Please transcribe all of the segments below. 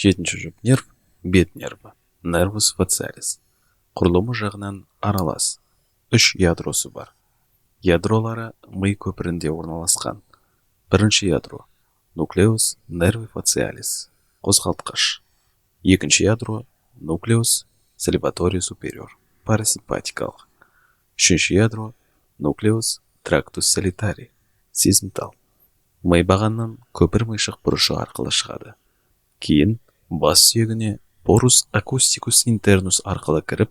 Жетінші жұп нерв, бет нерві, нервус фациалис. Құрылымы жағынан аралас. 3 ядросы бар. Ядролары ми көпірінде орналасқан. Бірінші ядро – нуклеус нерви фациалис, қозғалтқыш. Екінші ядро – нуклеус сальваторий супериор, парасимпатикалық. Үшінші ядро – нуклеус трактус солитарий, сезімтал. Ми бағаннан көпір мишық бұрышы арқылы шығады. Кейін бас сүйегіне порус акустикус интернус арқылы кіріп,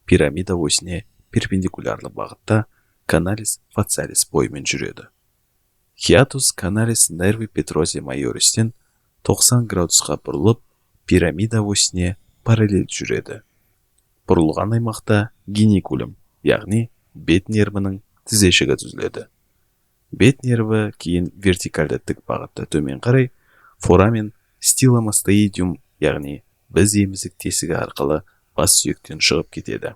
пирамида осіне перпендикулярлы бағытта каналис фациалис бойымен жүреді. Хиатус каналис нерви петрози майористен 90 градусқа бұрылып, пирамида осіне параллель жүреді. Бұрылған аймақта геникулум, яғни бет нервінің тізешігі түзіледі. Бет нерві кейін вертикальді тік бағытта төмен қарай форамен стиломастоидиум, яғни біз емізік тесігі арқылы бас сүйектен шығып кетеді.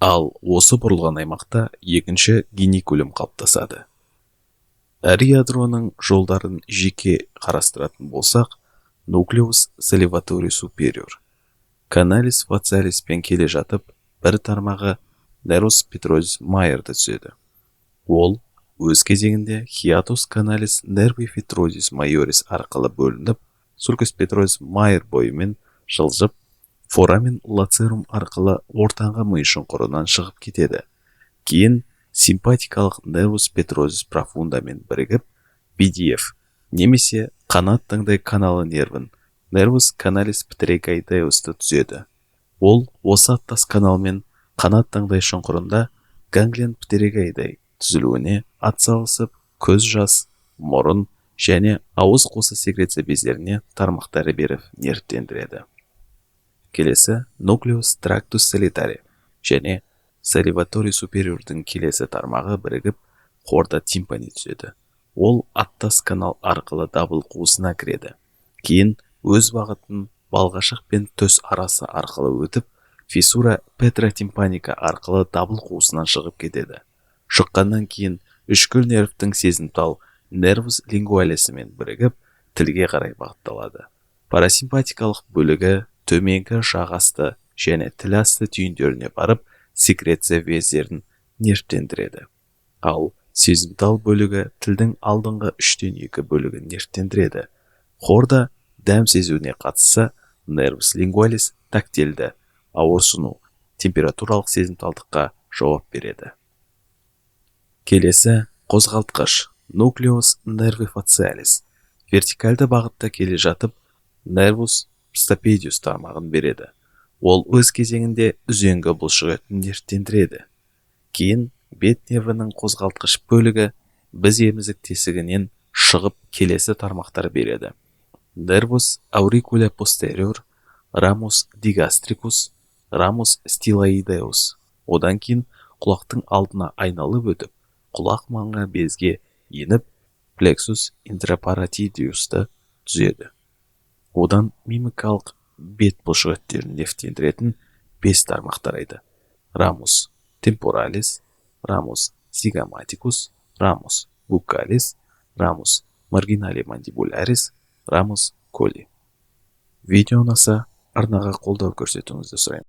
Ал осы бұрылған аймақта екінші геникулум қалыптасады. Әр ядроның жолдарын жеке қарастыратын болсақ, нуклеус сальваторий супериор, каналис фациалиспен келе жатып, бір тармағы нервус петрозис майерді түседі. Ол өз кезегінде хиатус каналис нерви петрозис майорис арқылы бөлініп, сулкус петрозис майер бойымен жылжып, форамен лацерум арқылы ортаңғы ми шұңқырынан шығып кетеді. Кейін симпатикалық нервус петрозис профундамен бірігіп, BDF немесе қанат таңдай каналы нервін нервус каналис птеригоидеусты түзеді. Ол осы аттас каналмен қанат таңдай шұңқырында ганглион птеригоидей түзілуіне атсалысып, көз жас, мұрын және ауыз қосы секреция бездеріне тармақтары беріп нервтендіреді. Келесі нуклеус трактус солитарий және сальваторий супериордың келесі тармағы бірігіп, хорда тимпани түседі. Ол аттас канал арқылы дабыл қуысына кіреді. Кейін өз бағытын балғашық пен төс арасы арқылы өтіп, фиссура петротимпаника арқылы дабыл қуысынан шығып кетеді. Шыққаннан кейін үшкіл нервтің сезімтал нервус лингуалисімен бірігіп, тілге қарай бағытталады. Парасимпатикалық бөлігі төменгі жағасты және тіл асты түйіндеріне барып, секреция бездерін нервтендіреді. Ал сезімтал бөлігі тілдің алдыңғы 3/2 бөлігін нервтендіреді. Хорда дәм сезуіне қатысса, нервус лингуалис тактильді, ауырсыну, температуралық сезімталдыққа жауап береді. Келесі қозғалтқыш нуклеус нерви фациалис. Вертикальді бағытта келе жатып, нервус стапедиус тармағын береді. Ол өз кезеңінде үзеңгі бұлшықетін нервтендіреді. Кейін бет нервінің қозғалтқыш бөлігі біз емізік тесігінен шығып келесі тармақтар береді. Нервус аурикуля постериор, рамус дигастрикус, рамус стилоидеус. Одан кейін құлақтың алдына айналып өтіп, құлақ маңға безге еніп, плексус интрапаратидиусты түзеді. Одан мимикалық бет бұлшықеттерін нервтендіретін 5 тармақ тарайды. Рамус темпоралис, рамус зигоматикус, рамус букалис, рамус маргинали мандибулярис, рамус коли. Видео ұнаса, арнаға қолдау көрсетуіңізді сұраймын.